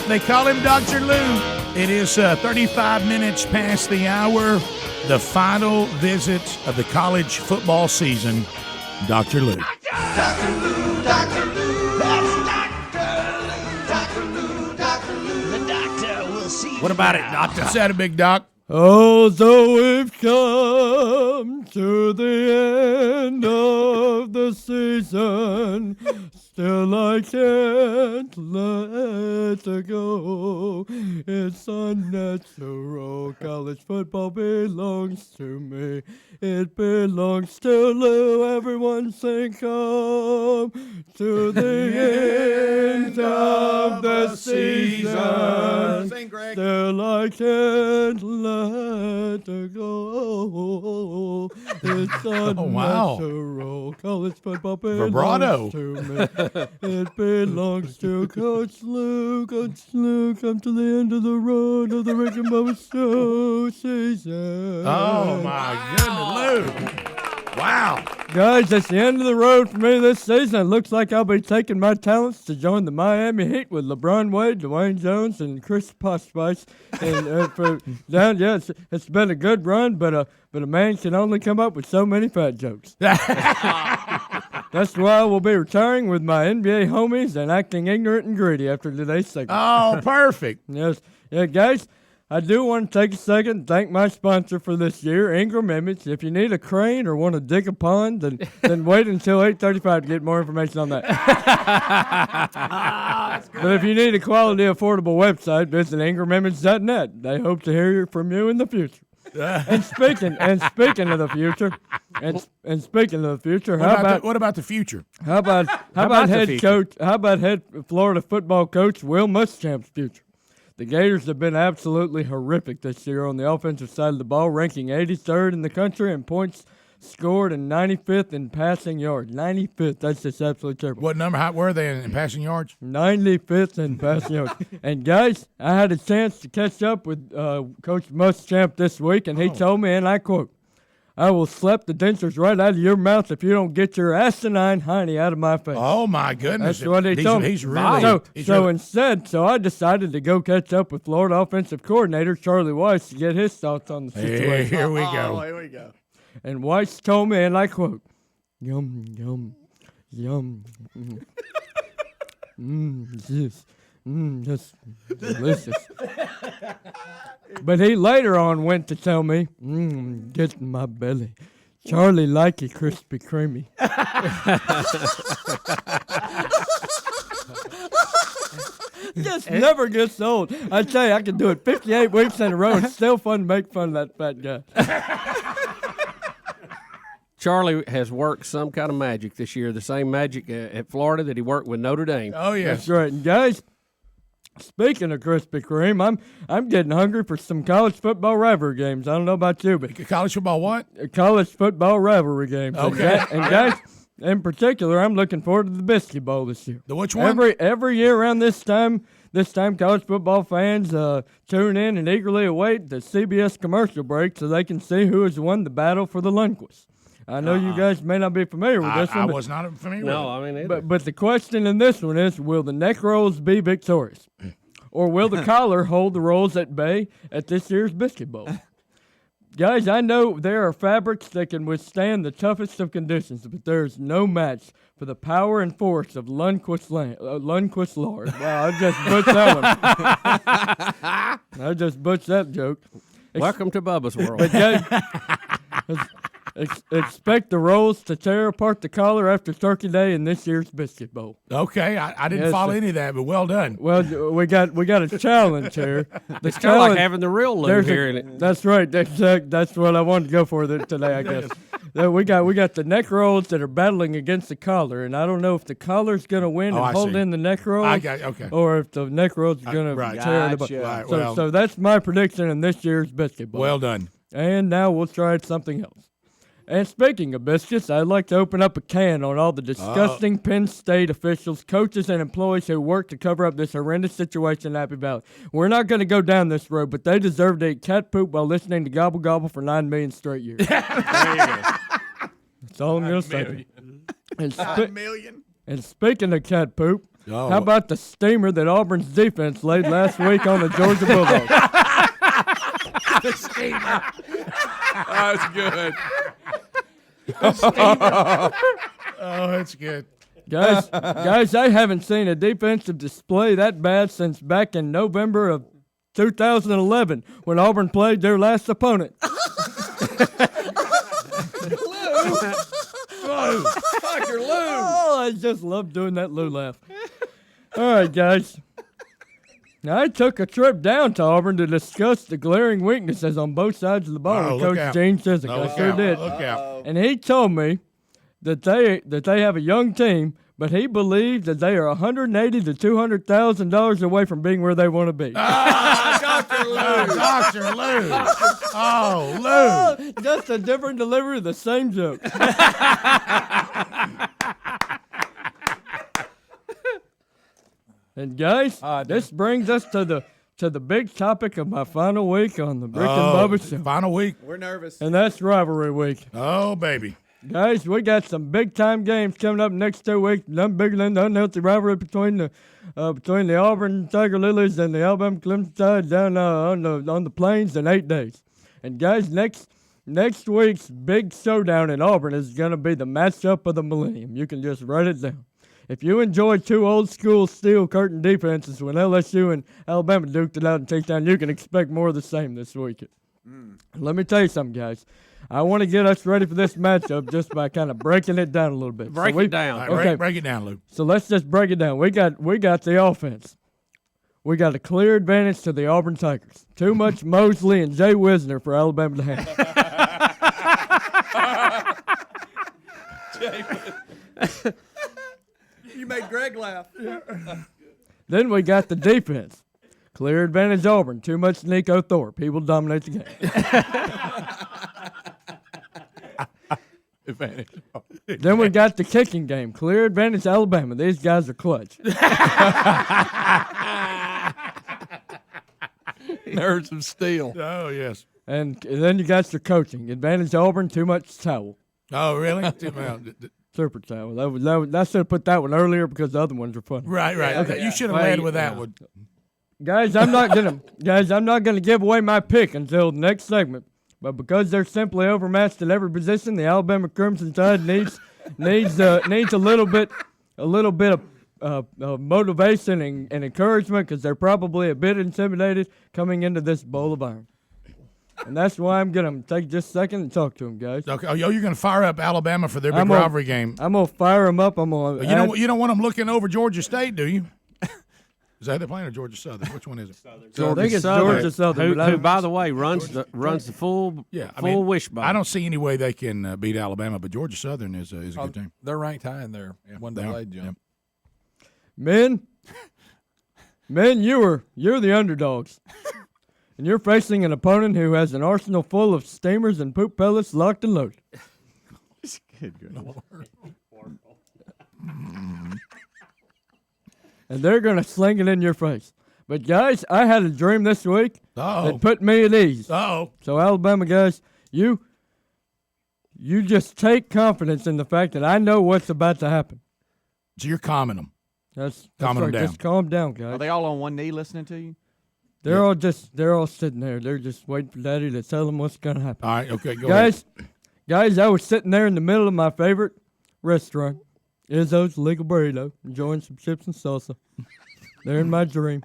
They call him Dr. Lou. It is 35 minutes past the hour. The final visit of the college football season. Dr. Lou. Dr. Lou, Dr. Lou, that's Dr. Lou, Dr. Lou, Dr. Lou. The doctor will see. What about it, Doctor? What's that, a big doc? Oh, so we've come to the end of the season. Still I can't let it go. It's unnatural. College football belongs to me. It belongs to Lou. Everyone sing come to the end of the season. Sing, Greg. Still I can't let it go. It's unnatural. College football belongs Vibrato. to me. It belongs to Coach Lou. Coach Lou, come to the end of the road of the Rick and Bubba Show season. Oh, my goodness, Lou. Wow. Guys, that's the end of the road for me this season. It looks like I'll be taking my talents to join the Miami Heat with LeBron Wade, Dwayne Jones, and Chris Poshspice. It's been a good run, but a man can only come up with so many fat jokes. That's why I will be retiring with my NBA homies and acting ignorant and greedy after today's segment. Oh, perfect. Yes. Yeah, guys, I do want to take a second and thank my sponsor for this year, Ingram Image. If you need a crane or want to dig a pond, then wait until 8:35 to get more information on that. But if you need a quality, affordable website, visit ingramimage.net. They hope to hear from you in the future. And speaking of the future, What about the future? How about head Florida football coach Will Muschamp's future? The Gators have been absolutely horrific this year on the offensive side of the ball, ranking 83rd in the country in points scored and 95th in passing yards. 95th, that's just absolutely terrible. What number? How were they in passing yards? 95th in passing yards. And guys, I had a chance to catch up with Coach Muschamp this week, and he told me, and I quote, "I will slap the dentures right out of your mouth if you don't get your asinine hiney out of my face." Oh, my goodness. That's what he told me. He's really... So I decided to go catch up with Florida offensive coordinator Charlie Weiss to get his thoughts on the situation. Here we go. Here we go. And Weiss told me, and I quote, "Yum, yum, yum. That's delicious." But he later on went to tell me, "Get in my belly. Charlie like it crispy creamy." Just never gets old. I tell you, I can do it 58 weeks in a row. It's still fun to make fun of that fat guy. Charlie has worked some kind of magic this year, the same magic at Florida that he worked with Notre Dame. Oh, yes. That's right. And guys, speaking of Krispy Kreme, I'm getting hungry for some college football rivalry games. I don't know about you, but College football what? College football rivalry games. Okay. And guys, in particular, I'm looking forward to the Biscuit Bowl this year. The which one? Every year around this time, college football fans tune in and eagerly await the CBS commercial break so they can see who has won the battle for the Lundquist. I know you guys may not be familiar with this one. I was not familiar with it. No, I mean, but the question in this one is, will the neck rolls be victorious? Or will the collar hold the rolls at bay at this year's Biscuit Bowl? Guys, I know there are fabrics that can withstand the toughest of conditions, but there is no match for the power and force of Lundquist lard. Wow, I just butchered that one. I just butchered that joke. welcome to Bubba's world. But guys, expect the rolls to tear apart the collar after Turkey Day in this year's Biscuit Bowl. Okay, I didn't follow any of that, but well done. Well, we got a challenge here. It's kind of like having the real Lou here in it. That's right. That's what I wanted to go for today, I guess. We got the neck rolls that are battling against the collar, and I don't know if the collar's going to win and hold in the neck rolls, or if the neck rolls are going to tear it apart. So that's my prediction in this year's Biscuit Bowl. Well done. And now we'll try something else. And speaking of biscuits, I'd like to open up a can on all the disgusting Penn State officials, coaches, and employees who work to cover up this horrendous situation in Happy Valley. We're not going to go down this road, but they deserve to eat cat poop while listening to Gobble Gobble for 9 million straight years. There you go. That's all I'm going to say. 9 million. And speaking of cat poop, Oh, How about the steamer that Auburn's defense laid last week on the Georgia Bulldogs? the steamer? That's good. Oh, that's good. Guys, I haven't seen a defensive display that bad since back in November of 2011 when Auburn played their last opponent. Dr. Lou. Oh, I just love doing that Lou laugh. All right, guys. Now, I took a trip down to Auburn to discuss the glaring weaknesses on both sides of the ball Oh, with look Coach out. Gene Chiswick. Oh, I look sure out. did. Look out. And he told me that they have a young team, but he believes that they are $180,000 to $200,000 away from being where they want to be. Dr. Lou. Dr. Lou. Oh, Lou. Just a different delivery of the same joke. And guys, this brings us to the big topic of my final week on the Brick and Bubba show, Final week. We're nervous. and that's rivalry week. Oh, baby. Guys, we got some big time games coming up next 2 weeks. None bigger than the unhealthy rivalry between the Auburn Tiger Lilies and the Alabama Clemson Tide down on the plains in 8 days. And guys, next week's big showdown in Auburn is gonna be the matchup of the millennium. You can just write it down. If you enjoy two old school steel curtain defenses when LSU and Alabama duked it out in T-Town, you can expect more of the same this weekend. Let me tell you something, guys. I want to get us ready for this matchup just by kind of breaking it down a little bit. Break it down. All right, Okay. break it down, Lou. So let's just break it down. We got the offense. We got a clear advantage to the Auburn Tigers. Too much Mosley and Jay Wisner for Alabama to handle. You made Greg laugh. Then we got the defense. Clear advantage Auburn. Too much Nico Thorpe. He will dominate the game. Advantage. Then we got the kicking game. Clear advantage Alabama. These guys are clutch. Nerves of steel. Oh, yes. And then you got your coaching. Advantage Auburn. Too much towel. Oh, really? Super towel. I should have put that one earlier because the other ones are funny. Right. Okay. You should have Well, led with that one. Guys, I'm not gonna give away my pick until the next segment. But because they're simply overmatched at every position, the Alabama Crimson Tide needs a little bit of motivation and encouragement because they're probably a bit intimidated coming into this bowl of iron. And that's why I'm gonna take just a second and talk to them, guys. Okay. Oh, you're going to fire up Alabama for their big I'm gonna- rivalry game. I'm gonna fire them up. I'm gonna. You don't want them looking over Georgia State, do you? Is that they're playing or Georgia Southern? Which one is it? I think it's Georgia Southern. Who, by the way, runs the full wishbone. I don't see any way they can beat Alabama, but Georgia Southern is a good team. They're ranked high in there. One they are. delayed jump. Men, you're the underdogs. And you're facing an opponent who has an arsenal full of steamers and poop pellets locked and loaded. And they're going to sling it in your face. But, guys, I had a dream this week that put me at ease. Uh-oh. So, Alabama guys, you just take confidence in the fact that I know what's about to happen. So you're calming them. That's Calming right. them down. Just calm down, guys. Are they all on one knee listening to you? They're all sitting there. They're just waiting for Daddy to tell them what's going to happen. All right, okay, go ahead. Guys, I was sitting there in the middle of my favorite restaurant, Izzo's Legal Burrito, enjoying some chips and salsa. There in my dream,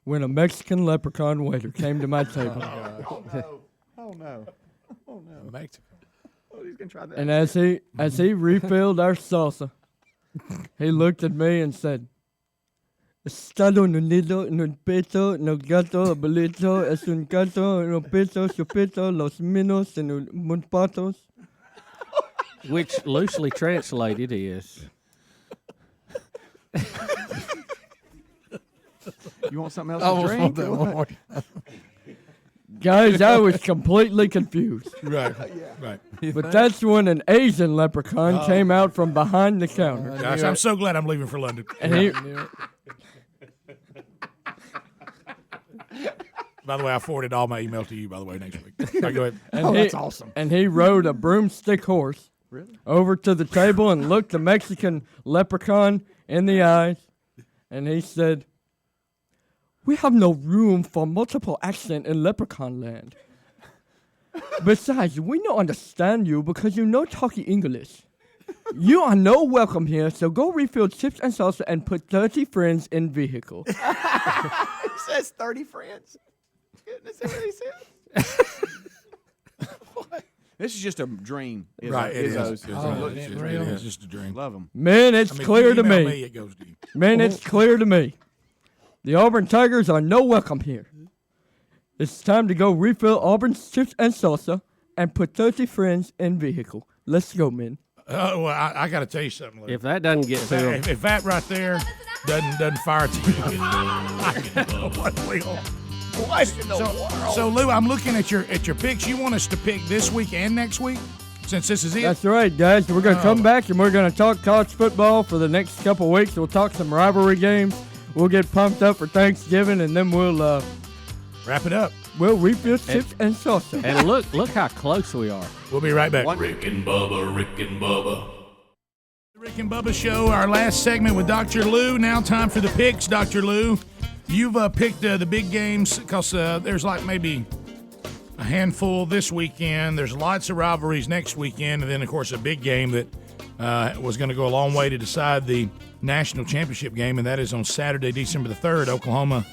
when a Mexican leprechaun waiter came to my table. Oh no. Mexico. Oh, he's gonna try that. And as he refilled our salsa, he looked at me and said, Estado unido en un peso, no gato abuelito, es un gato, no peso, chupito, los minos en un patos. Which loosely translated is. You want something else I to almost drink? want that one more. Guys, I was completely confused. Right. But that's when an Asian leprechaun came out from behind the counter. Gosh, I'm so glad I'm leaving for London. And he, By the way, I forwarded all my emails to you, by the way, next week. All right, go ahead. that's awesome. And he rode a broomstick horse over to the table and looked the Mexican leprechaun in the eyes and he said, "We have no room for multiple accent in Leprechaun Land. Besides, we don't understand you because you no talkie English. You are no welcome here, so go refill chips and salsa and put 30 friends in vehicle." It says 30 friends. Is that what he said? This is just a dream. Right, it is. Izzo's. It's just a dream. Love him. Man, it's If clear you to email me. it goes to you. Man, it's clear to me. The Auburn Tigers are no welcome here. It's time to go refill Auburn's chips and salsa and put 30 friends in vehicle. Let's go, men. Well, I got to tell you something, Lou. If that doesn't get to him, If that right there doesn't fire to you, I don't know what will. So, Lou, I'm looking at your picks. You want us to pick this week and next week, since this is it? That's right, guys. We're going to come back and we're going to talk college football for the next couple of weeks. We'll talk some rivalry games. We'll get pumped up for Thanksgiving, and then we'll Wrap it up. we'll refill chips and salsa. and look how close we are. We'll be right back. Rick and Bubba, Rick and Bubba. The Rick and Bubba Show, our last segment with Dr. Lou. Now time for the picks, Dr. Lou. You've picked the big games because there's like maybe a handful this weekend. There's lots of rivalries next weekend, and then, of course, a big game that was going to go a long way to decide the national championship game, and that is on Saturday, December the 3rd, Oklahoma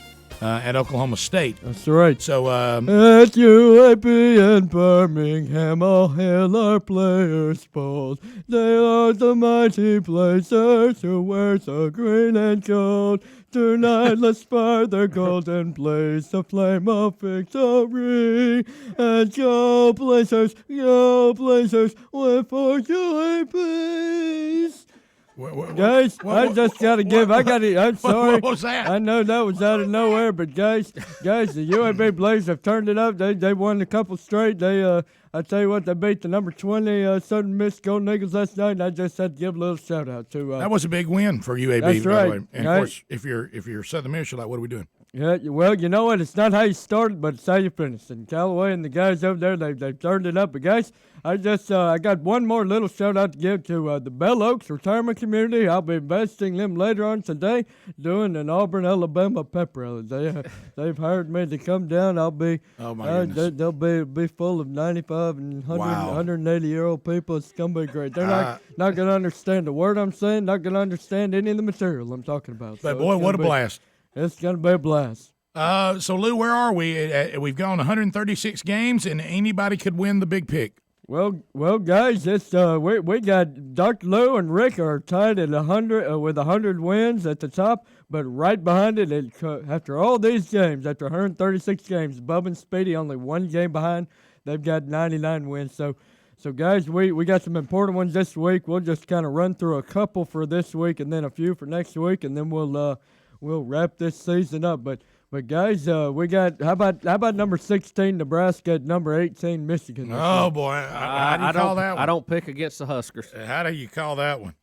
at Oklahoma State. That's right. So, At UAP in Birmingham, all hail our players bold. They are the mighty Blazers who wear the green and gold. Tonight let's fire their golden blaze, the flame of victory. And go Blazers, win for UAPs. Guys, I just got to give. I'm sorry. What was that? I know that was out of nowhere, but guys, the UAB Blazers have turned it up. They won a couple straight. I tell you what, they beat the number 20 Southern Miss Golden Eagles last night, and I just had to give a little shout out to. That was a big win for UAB. That's by right. the way. And Right. of course, if you're Southern Miss, you're like, what are we doing? Yeah, well, you know what? It's not how you started, but it's how you finished. And Callaway and the guys over there, they've turned it up. But guys, I got one more little shout out to give to the Bell Oaks retirement community. I'll be investing them later on today, doing an Auburn, Alabama pep rally. They've hired me to come down. I'll be. Oh my goodness. They'll be full of 95 and 100, Wow. 180-year-old people. It's gonna be great. They're not gonna understand the word I'm saying. Not gonna understand any of the material I'm talking about. But So boy, it's what a gonna be- blast. It's gonna be a blast. So, Lou, where are we? We've gone 136 games, and anybody could win the big pick. Well, guys, it's we got Dr. Lou and Rick are tied at 100 with 100 wins at the top, but right behind it, after all these games, after 136 games, Bubba and Speedy only one game behind. They've got 99 wins. So guys, we got some important ones this week. We'll just kind of run through a couple for this week, and then a few for next week, and then we'll wrap this season up. But guys, we got how about number 16 Nebraska at number 18 Michigan. Oh boy, how do you call that one? I don't pick against the Huskers. How do you call that one?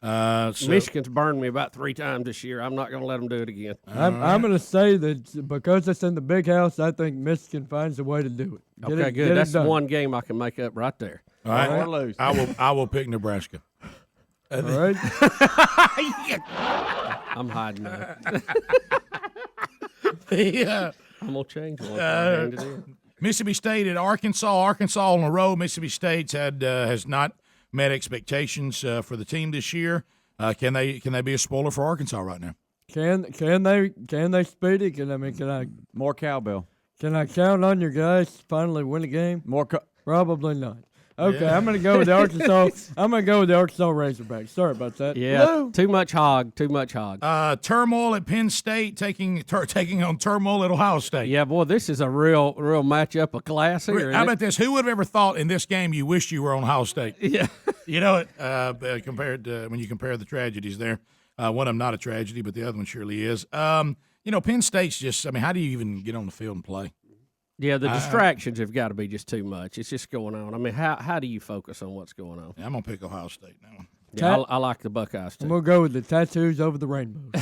Michigan's burned me about 3 times this year. I'm not going to let them do it again. I'm going to say that because it's in the big house, I think Michigan finds a way to do it. Okay, good. That's the one game I can make up right there. All right, Or lose. I will pick Nebraska. All right. I'm hiding that. I'm going to change one. Hand it in. Mississippi State at Arkansas. Arkansas on the road. Mississippi State's has not met expectations for the team this year. Can they be a spoiler for Arkansas right now? Can they Speedy? Can I More cowbell. count on your guys to finally win a game? More. Probably not. Okay, I'm gonna go with the Arkansas. I'm gonna go with the Arkansas Razorbacks. Sorry about that. Yeah, too much hog. Turmoil at Penn State taking on turmoil at Ohio State. Yeah, boy, this is a real matchup of class here. How about this? Who would have ever thought in this game you wished you were on Ohio State? Yeah. You know it. Compared to when you compare the tragedies there, one of them not a tragedy, but the other one surely is. Penn State's just. I mean, how do you even get on the field and play? Yeah, the distractions have got to be just too much. It's just going on. I mean, how do you focus on what's going on? Yeah, I'm gonna pick Ohio State now. Yeah, I like the Buckeyes too. I'm gonna go with the tattoos over the rainbows.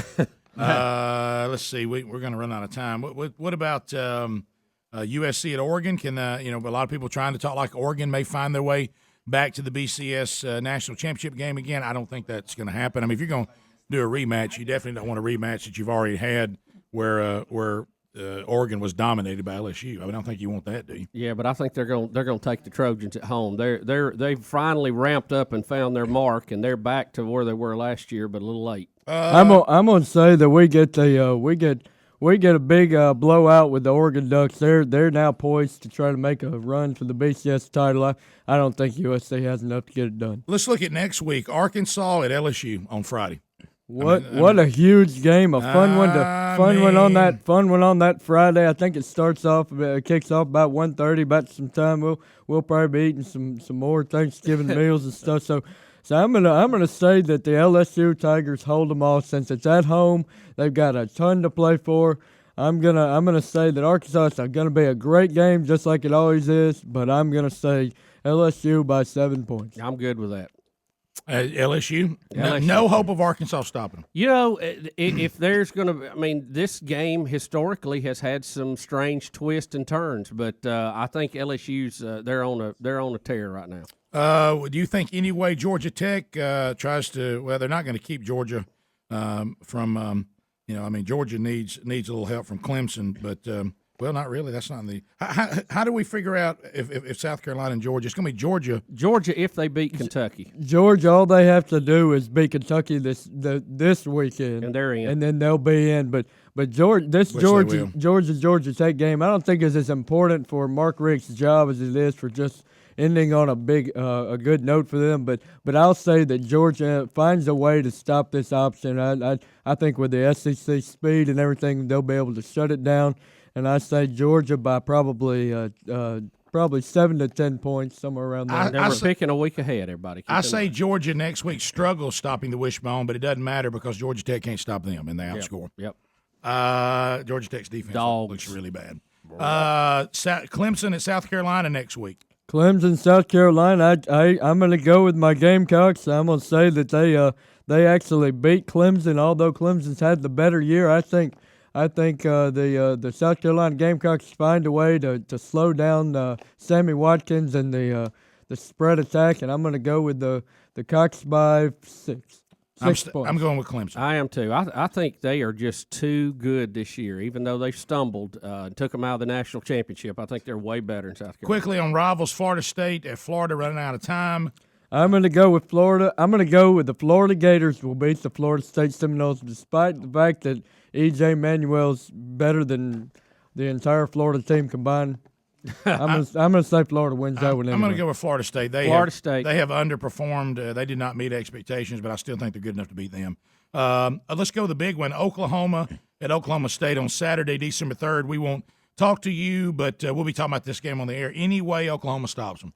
Let's see. We're going to run out of time. What about USC at Oregon? Can a lot of people trying to talk like Oregon may find their way back to the BCS national championship game again? I don't think that's going to happen. I mean, if you're going do a rematch. You definitely don't want a rematch that you've already had where Oregon was dominated by LSU. I don't think you want that, do you? Yeah, but I think they're going to take the Trojans at home. They've finally ramped up and found their mark, and they're back to where they were last year, but a little late. I'm gonna say that we get a big blowout with the Oregon Ducks. They're now poised to try to make a run for the BCS title. I don't think USC has enough to get it done. Let's look at next week. Arkansas at LSU on Friday. What a huge game! A fun one on that Friday. I think it kicks off about 1:30. About some time we'll probably be eating some more Thanksgiving meals and stuff. So I'm gonna say that the LSU Tigers hold them off since it's at home. They've got a ton to play for. I'm gonna say that Arkansas is gonna be a great game, just like it always is. But I'm gonna say LSU by 7 points. I'm good with that. LSU? No hope of Arkansas stopping them. You know, if there's going to – this game historically has had some strange twists and turns, but I think LSU's they're on a tear right now. Do you think any way Georgia Tech tries to – well, they're not going to keep Georgia from Georgia needs a little help from Clemson, but well, not really. That's not the – how do we figure out if South Carolina and Georgia – it's going to be Georgia. Georgia if they beat Kentucky. Georgia, all they have to do is beat Kentucky this weekend. And they're in. And then they'll be in. But Georgia Tech game, I don't think is as important for Mark Richt's job as it is for just ending on a good note for them. But I'll say that Georgia finds a way to stop this option. I think with the SEC speed and everything, they'll be able to shut it down. And I say Georgia by probably 7 to 10 points, somewhere around there. We're picking a week ahead, everybody. I say Georgia next week struggles stopping the wishbone, but it doesn't matter because Georgia Tech can't stop them, and they outscore. Yep. Georgia Tech's defense looks really bad. Clemson at South Carolina next week. Clemson, South Carolina. I'm going to go with my Gamecocks. I'm going to say that they actually beat Clemson, although Clemson's had the better year. I think the South Carolina Gamecocks find a way to slow down Sammy Watkins and the spread attack, and I'm going to go with the Cocks by 6 points. I'm going with Clemson. I am too. I think they are just too good this year, even though they stumbled and took them out of the national championship. I think they're way better in South Carolina. Quickly on rivals, Florida State at Florida, running out of time. I'm going to go with Florida. I'm going to go with the Florida Gators will beat the Florida State Seminoles, despite the fact that E.J. Manuel's better than the entire Florida team combined. I'm going to say Florida wins that one. I'm going to go with Florida State. They have underperformed. They did not meet expectations, but I still think they're good enough to beat them. Let's go to the big one, Oklahoma at Oklahoma State on Saturday, December 3rd. We won't talk to you, but we'll be talking about this game on the air. Any way Oklahoma stops them.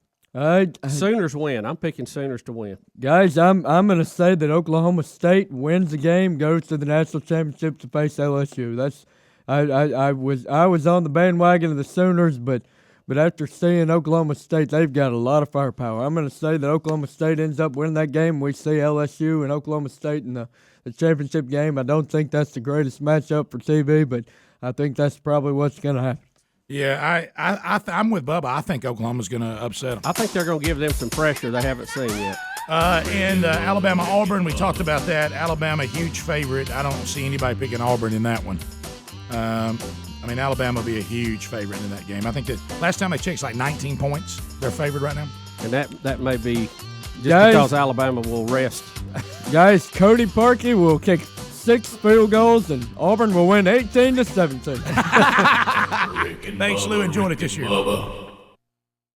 Sooners win. I'm picking Sooners to win. Guys, I'm going to say that Oklahoma State wins the game, goes to the national championship to face LSU. I was on the bandwagon of the Sooners, but after seeing Oklahoma State, they've got a lot of firepower. I'm going to say that Oklahoma State ends up winning that game. We see LSU and Oklahoma State in the championship game. I don't think that's the greatest matchup for TV, but I think that's probably what's going to happen. Yeah, I'm with Bubba. I think Oklahoma's going to upset them. I think they're going to give them some pressure they haven't seen yet. And Alabama-Auburn, we talked about that. Alabama, huge favorite. I don't see anybody picking Auburn in that one. Alabama will be a huge favorite in that game. I think that last time I checked, it's like 19 points. They're favored right now. And that may be just because Alabama will rest. Guys, Cody Parkey will kick 6 field goals, and Auburn will win 18-17. Thanks, Lou. Enjoyed it this year. Bubba.